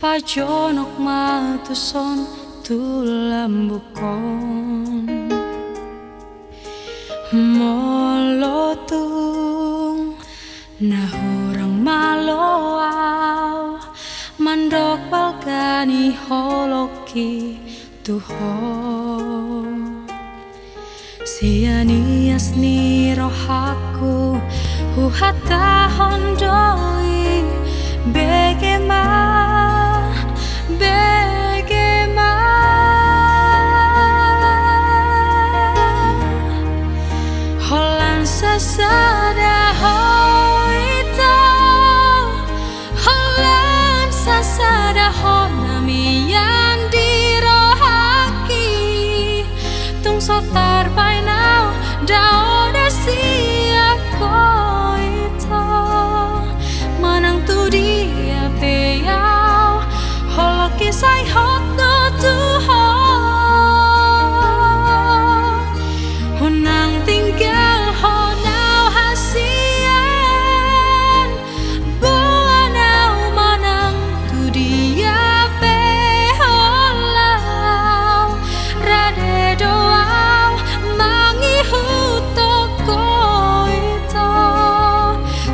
pajonok matuson tulambukon molotung nahurang maloaw mandok balgani holoki tuho sianias ni rohaku huhata hondoi begema holan sasada hoita holan sasada honami yang dirohaki tung sotar by now dauda sia koita manang tu dia peyau holoki sai hot no tu ho hunang tinggal honau hasian buanau manang tu dia pe holau rade doau mangi hutoko ito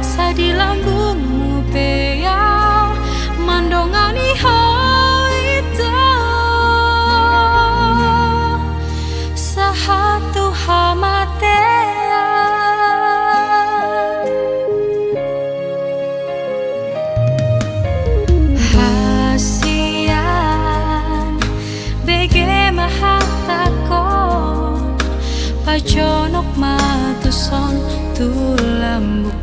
sadi lambungmu peyau mandongani hoito sahatu hamatean hasian bege mahatakon pajonok matuson tulambuk